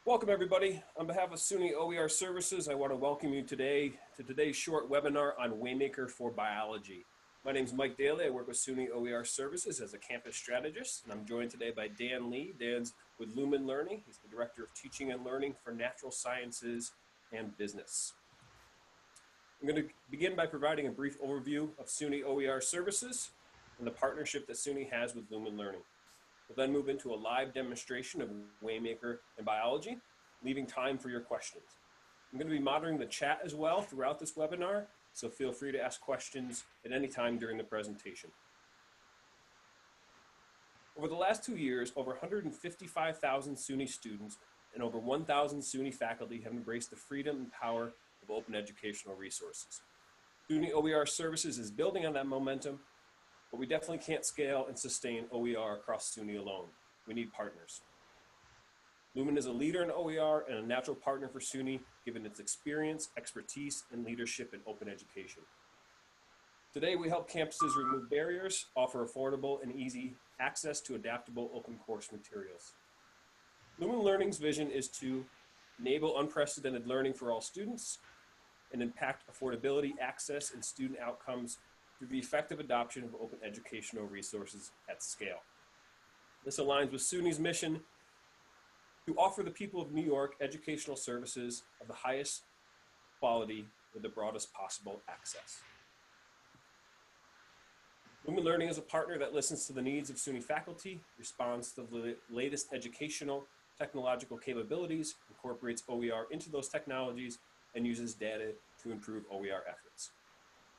Welcome everybody. On behalf of SUNY OER Services, I want to welcome you today to today's short webinar on Waymaker for Biology. My name is Mike Daly. I work with SUNY OER Services as a campus strategist, and I'm joined today by Dan Lee. Dan's with Lumen Learning. He's the Director of Teaching and Learning for Natural Sciences and Business. I'm going to begin by providing a brief overview of SUNY OER Services and the partnership that SUNY has with Lumen Learning. We'll then move into a live demonstration of Waymaker and biology, leaving time for your questions. I'm going to be monitoring the chat as well throughout this webinar, so feel free to ask questions at any time during the presentation. Over the last 2 years, over 155,000 SUNY students and over 1,000 SUNY faculty have embraced the freedom and power of open educational resources. SUNY OER Services is building on that momentum, but we definitely can't scale and sustain OER across SUNY alone. We need partners. Lumen is a leader in OER and a natural partner for SUNY, given its experience, expertise, and leadership in open education. Today, we help campuses remove barriers, offer affordable and easy access to adaptable open course materials. Lumen Learning's vision is to enable unprecedented learning for all students and impact affordability, access, and student outcomes through the effective adoption of open educational resources at scale. This aligns with SUNY's mission to offer the people of New York educational services of the highest quality with the broadest possible access. Lumen Learning is a partner that listens to the needs of SUNY faculty, responds to the latest educational technological capabilities, incorporates OER into those technologies, and uses data to improve OER efforts.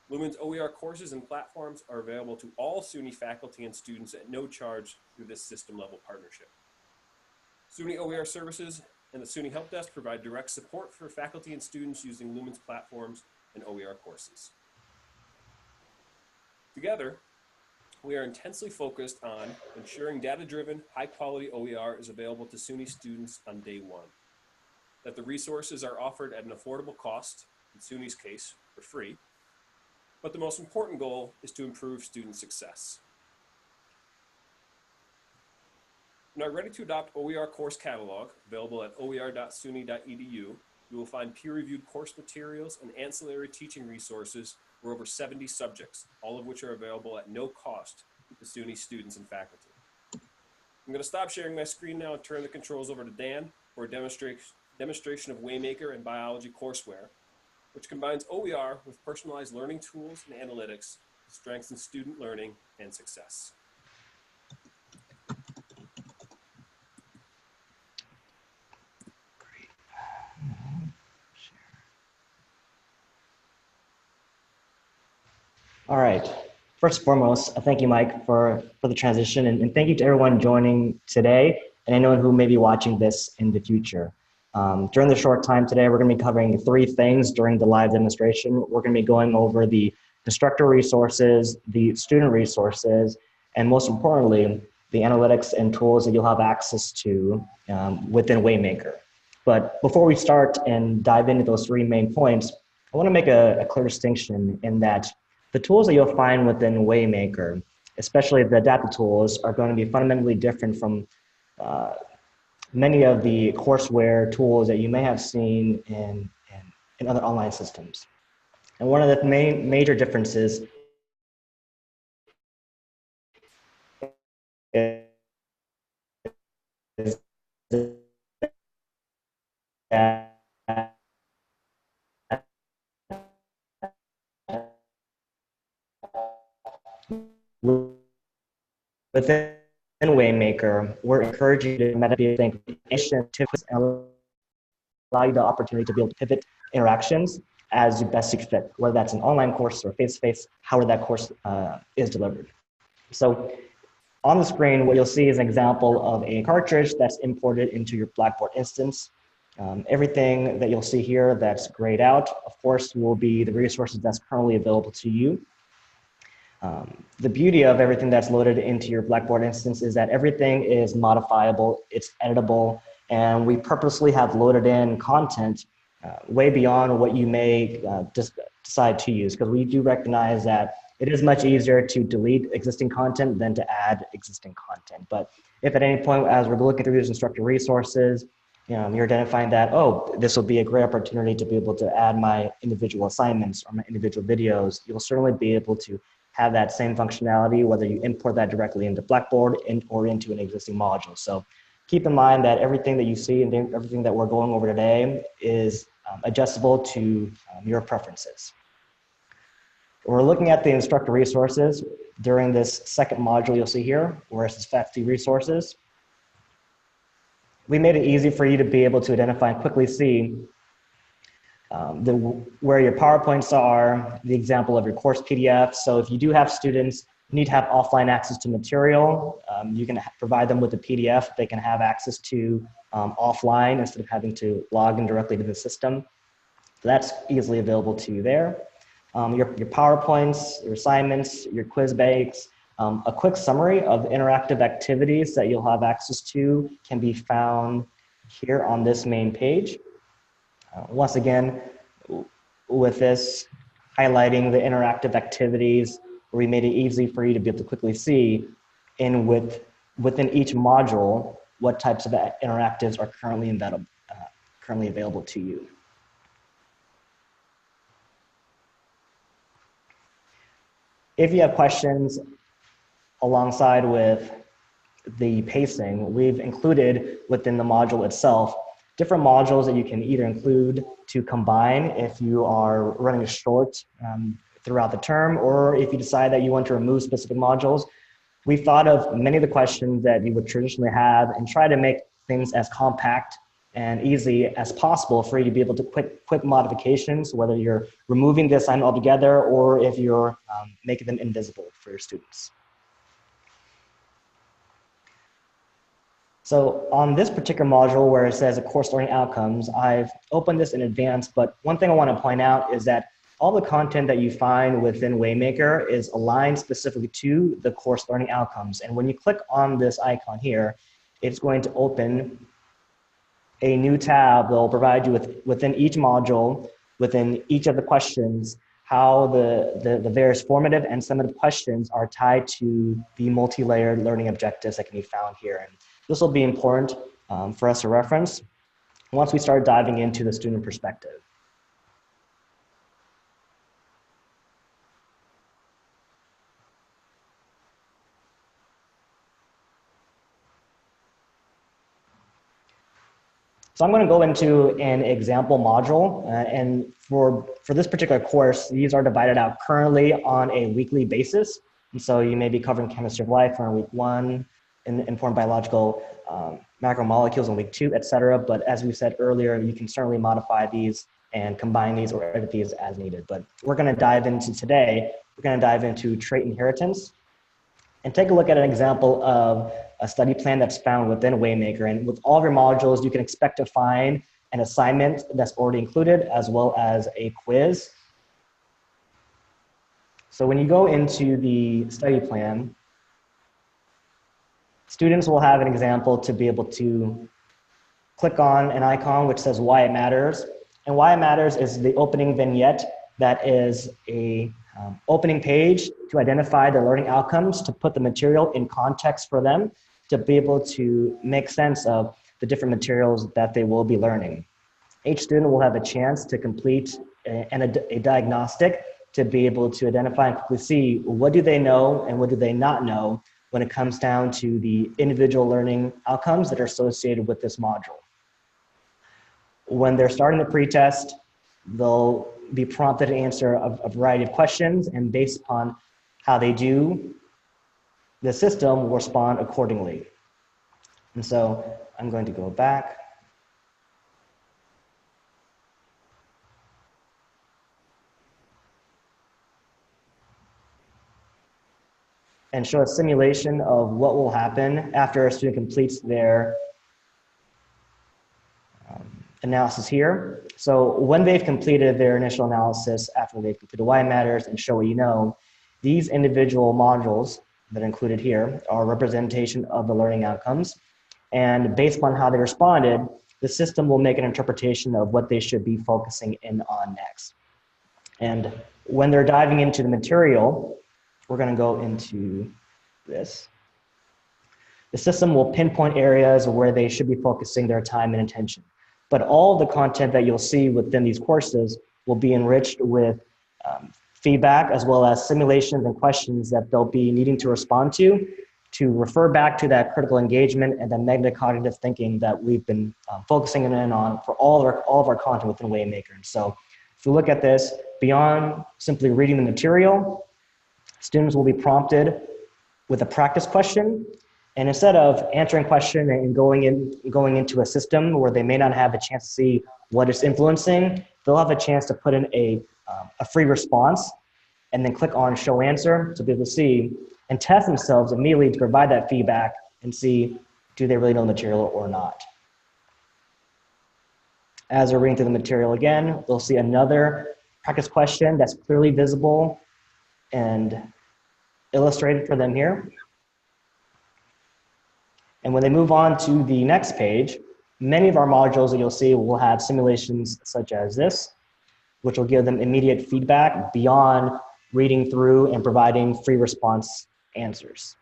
Lumen's OER courses and platforms are available to all SUNY faculty and students at no charge through this system-level partnership. SUNY OER Services and the SUNY Help Desk provide direct support for faculty and students using Lumen's platforms and OER courses. Together, we are intensely focused on ensuring data-driven, high-quality OER is available to SUNY students on day one, that the resources are offered at an affordable cost, in SUNY's case, for free, but the most important goal is to improve student success. In our Ready to Adopt OER course catalog, available at oer.suny.edu, you will find peer-reviewed course materials and ancillary teaching resources for over 70 subjects, all of which are available at no cost to SUNY students and faculty. I'm going to stop sharing my screen now and turn the controls over to Dan for a demonstration of Waymaker and biology courseware, which combines OER with personalized learning tools and analytics to strengthen student learning and success. All right. First and foremost, thank you, Mike, for the transition, and thank you to everyone joining today and anyone who may be watching this in the future. During the short time today, we're going to be covering 3 things during the live demonstration. We're going to be going over the instructor resources, the student resources, and most importantly, the analytics and tools that you'll have access to within Waymaker. But before we start and dive into those 3 main points, I want to make a clear distinction in that the tools that you'll find within Waymaker, especially the data tools, are going to be fundamentally different from many of the courseware tools that you may have seen in other online systems. And one of the major differences is that within Waymaker, we're encouraging you to think and allow you the opportunity to be able to pivot interactions as you best see fit, whether that's an online course or face-to-face, however that course is delivered. So on the screen, what you'll see is an example of a cartridge that's imported into your Blackboard instance. Everything that you'll see here that's grayed out, of course, will be the resources that's currently available to you. The beauty of everything that's loaded into your Blackboard instance is that everything is modifiable, it's editable, and we purposely have loaded in content way beyond what you may just decide to use, because we do recognize that it is much easier to delete existing content than to add existing content. But if at any point, as we're looking through these instructor resources you're identifying that, oh, this will be a great opportunity to be able to add my individual assignments or my individual videos, you'll certainly be able to have that same functionality, whether you import that directly into Blackboard or into an existing module. So keep in mind that everything that you see and everything that we're going over today is adjustable to your preferences. We're looking at the instructor resources. During this second module you'll see here, where it says faculty resources, we made it easy for you to be able to identify and quickly see where your PowerPoints are, the example of your course PDF. So if you do have students who need to have offline access to material, you can provide them with a PDF they can have access to offline instead of having to log in directly to the system. So that's easily available to you there. Your PowerPoints, your assignments, your quiz banks, a quick summary of interactive activities that you'll have access to can be found here on this main page. Once again, with this highlighting the interactive activities, we made it easy for you to be able to quickly see within each module what types of interactives are currently available to you. If you have questions alongside with the pacing, we've included within the module itself different modules that you can either include to combine if you are running short throughout the term, or if you decide that you want to remove specific modules. We've thought of many of the questions that you would traditionally have and try to make things as compact and easy as possible for you to be able to quick modifications, whether you're removing the assignment altogether or if you're making them invisible for your students. So on this particular module where it says course learning outcomes, I've opened this in advance, but one thing I want to point out is that all the content that you find within Waymaker is aligned specifically to the course learning outcomes. And when you click on this icon here, it's going to open a new tab that will provide you within each module, within each of the questions, how the various formative and summative questions are tied to the multi-layered learning objectives that can be found here. And this will be important for us to reference once we start diving into the student perspective. So I'm going to go into an example module, and for this particular course, these are divided out currently on a weekly basis. And so you may be covering chemistry of life on week 1, informed biological macromolecules in week 2, et cetera. But as we said earlier, you can certainly modify these and combine these or edit these as needed. But we're going to dive into today, we're going to dive into trait inheritance and take a look at an example of a study plan that's found within Waymaker. And with all of your modules, you can expect to find an assignment that's already included, as well as a quiz. So when you go into the study plan, students will have an example to be able to click on an icon which says why it matters. And why it matters is the opening vignette that is a opening page to identify the learning outcomes, to put the material in context for them, to be able to make sense of the different materials that they will be learning. Each student will have a chance to complete a diagnostic to be able to identify and quickly see what do they know and what do they not know when it comes down to the individual learning outcomes that are associated with this module. When they're starting the pretest, they'll be prompted to answer a variety of questions, and based upon how they do, the system will respond accordingly. And so I'm going to go back. And show a simulation of what will happen after a student completes their analysis here. So when they've completed their initial analysis, after they've completed why it matters and show what you know, these individual modules that are included here are a representation of the learning outcomes. And based upon how they responded, the system will make an interpretation of what they should be focusing in on next. And when they're diving into the material, we're going to go into this. The system will pinpoint areas where they should be focusing their time and attention. But all the content that you'll see within these courses will be enriched with feedback as well as simulations and questions that they'll be needing to respond to refer back to that critical engagement and the metacognitive thinking that we've been focusing in on for all of our content within Waymaker. And so if we look at this, beyond simply reading the material, students will be prompted with a practice question. And instead of answering question and going into a system where they may not have a chance to see what it's influencing, they'll have a chance to put in a free response and then click on show answer to be able to see and test themselves immediately to provide that feedback and see, do they really know the material or not? As they're reading through the material again, they'll see another practice question that's clearly visible and illustrated for them here. And when they move on to the next page, many of our modules that you'll see will have simulations such as this, which will give them immediate feedback beyond reading through and providing free response answers.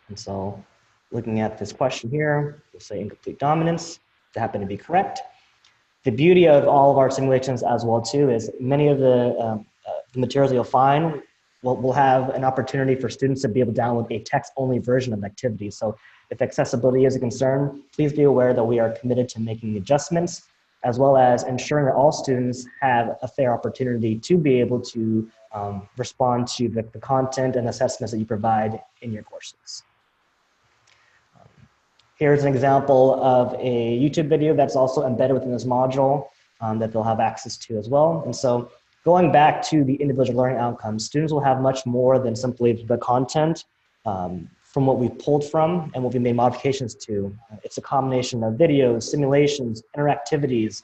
And so looking at this question here, we'll say incomplete dominance to happen to be correct. The beauty of all of our simulations as well too is many of the materials you'll find will have an opportunity for students to be able to download a text-only version of the activity. So if accessibility is a concern, please be aware that we are committed to making adjustments as well as ensuring that all students have a fair opportunity to be able to respond to the content and assessments that you provide in your courses. Here's an example of a YouTube video that's also embedded within this module that they'll have access to as well. And so going back to the individual learning outcomes, students will have much more than simply the content from what we've pulled from and what we made modifications to. It's a combination of videos, simulations, interactivities,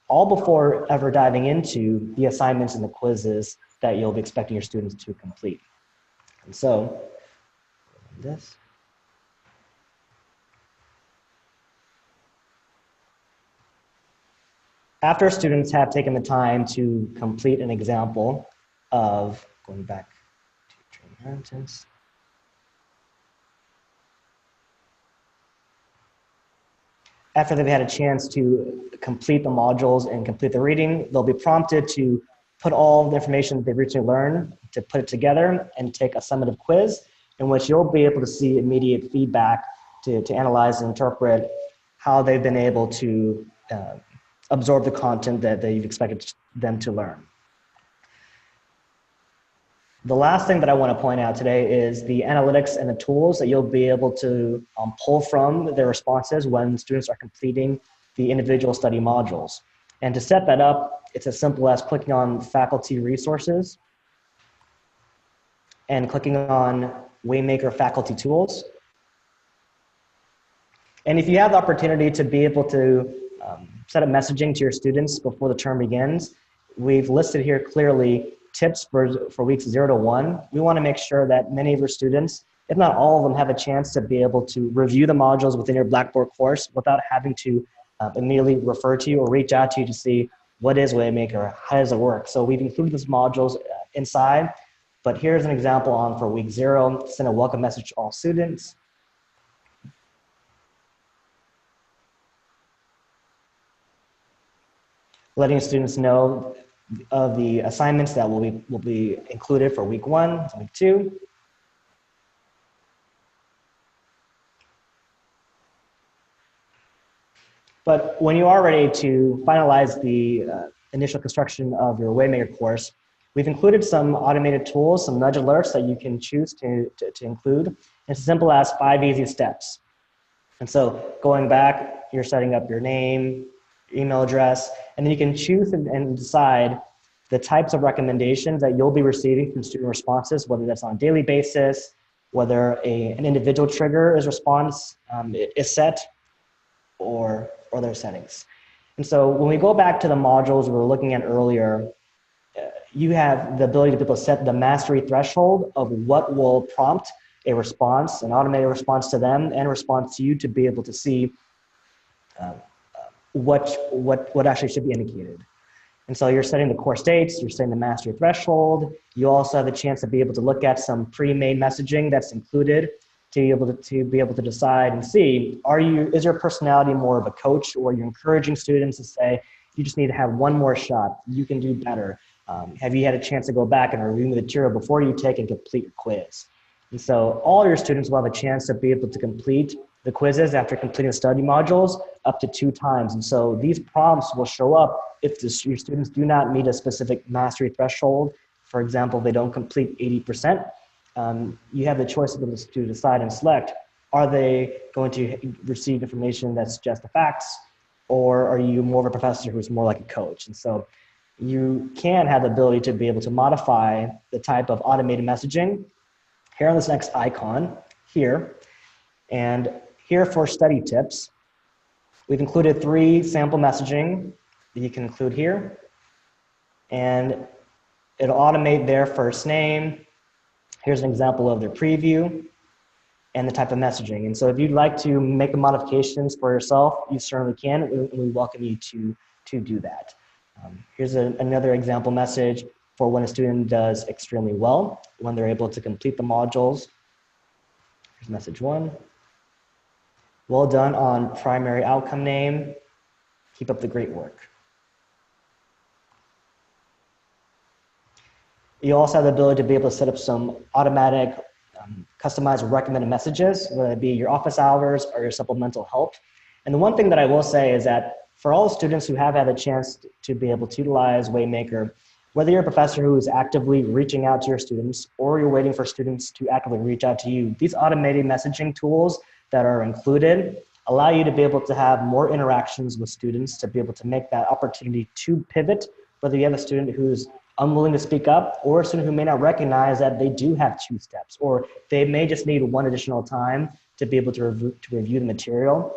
all before ever diving into the assignments and the quizzes that you'll be expecting your students to complete. And so, this. After students have taken the time to complete an example of, going back to train inheritance, after they've had a chance to complete the modules and complete the reading, they'll be prompted to put all the information that they've recently learned, to put it together and take a summative quiz in which you'll be able to see immediate feedback to analyze and interpret how they've been able to absorb the content that you've expected them to learn. The last thing that I want to point out today is the analytics and the tools that you'll be able to pull from their responses when students are completing the individual study modules. And to set that up, it's as simple as clicking on faculty resources and clicking on Waymaker faculty tools. And if you have the opportunity to be able to set up messaging to your students before the term begins, we've listed here clearly tips for weeks 0 to 1. We want to make sure that many of your students, if not all of them, have a chance to be able to review the modules within your Blackboard course without having to immediately refer to you or reach out to you to see what is Waymaker, how does it work. So we've included these modules inside, but here's an example on for week 0, send a welcome message to all students. Letting students know of the assignments that will be included for week 1, week 2. But when you are ready to finalize the initial construction of your Waymaker course, we've included some automated tools, some nudge alerts that you can choose to include. It's as simple as 5 easy steps. And so going back, you're setting up your name, email address, and then you can choose and decide the types of recommendations that you'll be receiving from student responses, whether that's on a daily basis, whether an individual trigger is set, or other settings. And so when we go back to the modules we were looking at earlier, you have the ability to be able to set the mastery threshold of what will prompt a response, an automated response to them and a response to you to be able to see what actually should be indicated. And so you're setting the course dates, you're setting the mastery threshold. You also have the chance to be able to look at some pre-made messaging that's included to be able to decide and see, is your personality more of a coach, or you're encouraging students to say, you just need to have one more shot, you can do better. Have you had a chance to go back and review the material before you take and complete your quiz? And so all your students will have a chance to be able to complete the quizzes after completing the study modules up to 2 times. And so these prompts will show up if your students do not meet a specific mastery threshold. For example, they don't complete 80%. You have the choice to decide and select, are they going to receive information that's just the facts, or are you more of a professor who's more like a coach? And so you can have the ability to be able to modify the type of automated messaging here on this next icon here. And here for study tips, we've included 3 sample messaging that you can include here. And it'll automate their first name. Here's an example of their preview and the type of messaging. And so if you'd like to make the modifications for yourself, you certainly can, and we welcome you to do that. Here's another example message for when a student does extremely well, when they're able to complete the modules. Here's message 1. Well done on primary outcome name. Keep up the great work. You also have the ability to be able to set up some automatic customized recommended messages, whether it be your office hours or your supplemental help. And the one thing that I will say is that for all the students who have had a chance to be able to utilize Waymaker, whether you're a professor who is actively reaching out to your students or you're waiting for students to actively reach out to you, these automated messaging tools that are included allow you to be able to have more interactions with students, to be able to make that opportunity to pivot, whether you have a student who's unwilling to speak up, or a student who may not recognize that they do have 2 steps, or they may just need 1 additional time to be able to review the material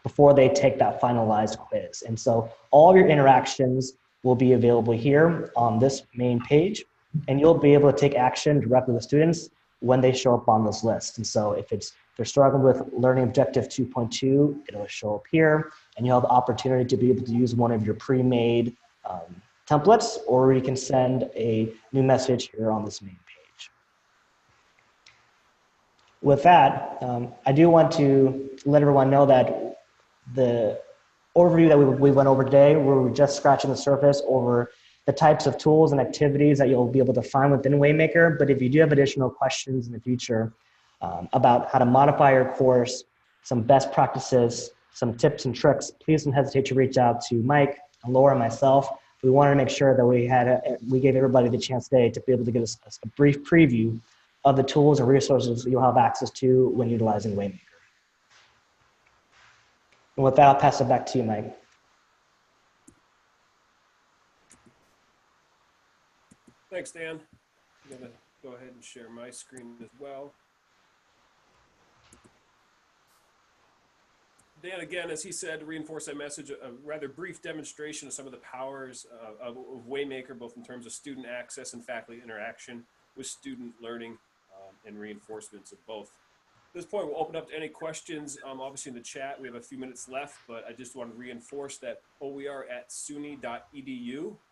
before they take that finalized quiz. And so all of your interactions will be available here on this main page, and you'll be able to take action directly with students when they show up on this list. And so if they're struggling with learning objective 2.2, it'll show up here, and you'll have the opportunity to be able to use one of your pre-made templates, or you can send a new message here on this main page. With that, I do want to let everyone know that the overview that we went over today, we're just scratching the surface over the types of tools and activities that you'll be able to find within Waymaker. But if you do have additional questions in the future about how to modify your course, some best practices, some tips and tricks, please don't hesitate to reach out to Mike, Laura, and myself. We wanted to make sure that we gave everybody the chance today to be able to give us a brief preview of the tools and resources you'll have access to when utilizing Waymaker. And with that, I'll pass it back to you, Mike. Thanks, Dan. I'm going to go ahead and share my screen as well. Dan, again, as he said, to reinforce that message, a rather brief demonstration of some of the powers of Waymaker, both in terms of student access and faculty interaction with student learning and reinforcements of both. At this point, we'll open up to any questions. Obviously in the chat, we have a few minutes left, but I just want to reinforce that oer@suny.edu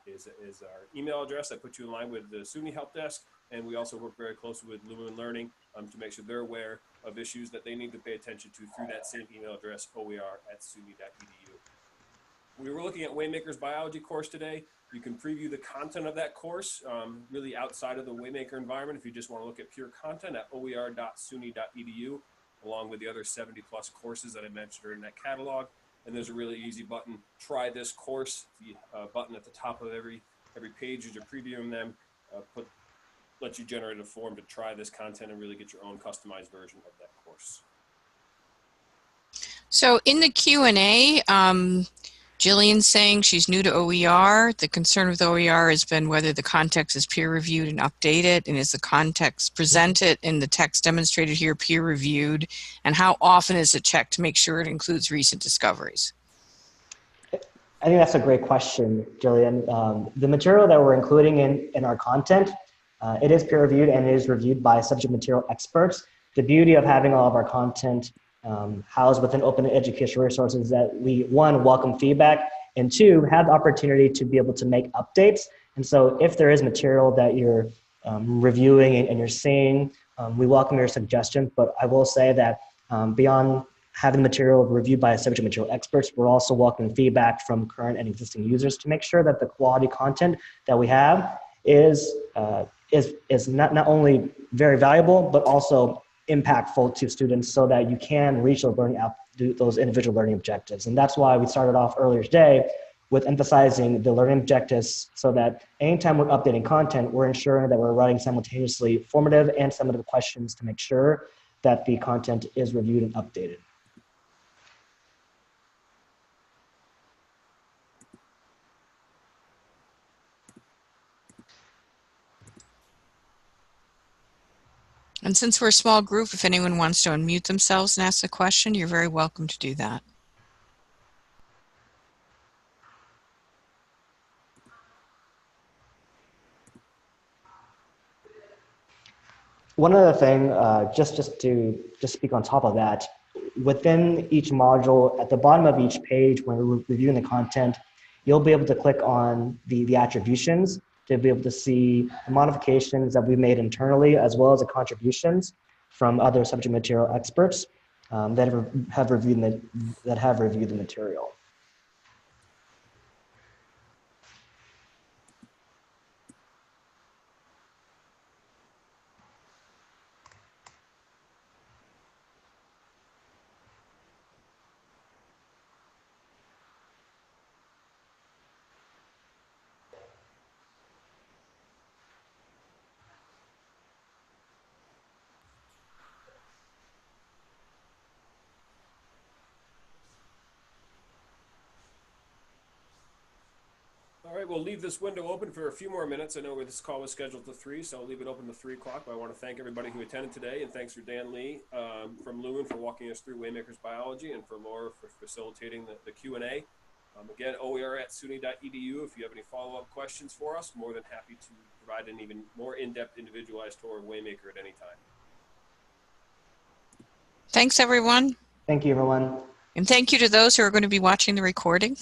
is our email address. I put you in line with the SUNY help desk, and we also work very closely with Lumen Learning to make sure they're aware of issues that they need to pay attention to through that same email address, oer@suny.edu. We were looking at Waymaker's biology course today. You can preview the content of that course really outside of the Waymaker environment if you just want to look at pure content at oer.suny.edu, along with the other 70+ courses that I mentioned are in that catalog. And there's a really easy button, try this course, the button at the top of every page as you're previewing them, lets you generate a form to try this content and really get your own customized version of that course. So in the Q&A, Jillian's saying she's new to OER. The concern with OER has been whether the context is peer-reviewed and updated, and is the context presented in the text demonstrated here peer-reviewed, and how often is it checked to make sure it includes recent discoveries? I think that's a great question, Jillian. The material that we're including in our content, it is peer-reviewed and it is reviewed by subject material experts. The beauty of having all of our content housed within open educational resources is that we, 1, welcome feedback, and 2, have the opportunity to be able to make updates. And so if there is material that you're reviewing and you're seeing we welcome your suggestions, but I will say that beyond having the material reviewed by subject material experts, we're also welcoming feedback from current and existing users to make sure that the quality content that we have is not only very valuable, but also impactful to students so that you can reach those individual learning objectives. And that's why we started off earlier today with emphasizing the learning objectives so that anytime we're updating content, we're ensuring that we're writing simultaneously formative and summative questions to make sure that the content is reviewed and updated. And since we're a small group, if anyone wants to unmute themselves and ask a question, you're very welcome to do that. One other thing, just to speak on top of that, within each module, at the bottom of each page, when we're reviewing the content, you'll be able to click on the attributions to be able to see the modifications that we made internally, as well as the contributions from other subject material experts that have reviewed the material. All right, we'll leave this window open for a few more minutes. I know this call was scheduled to 3, so I'll leave it open to 3 o'clock. But I want to thank everybody who attended today, and thanks for Dan Lee from Lumen for walking us through Waymaker's biology, and for Laura for facilitating the Q&A. Again, oer@suny.edu. If you have any follow-up questions for us, more than happy to provide an even more in-depth individualized tour of Waymaker at any time. Thanks, everyone. Thank you, everyone. And thank you to those who are going to be watching the recording.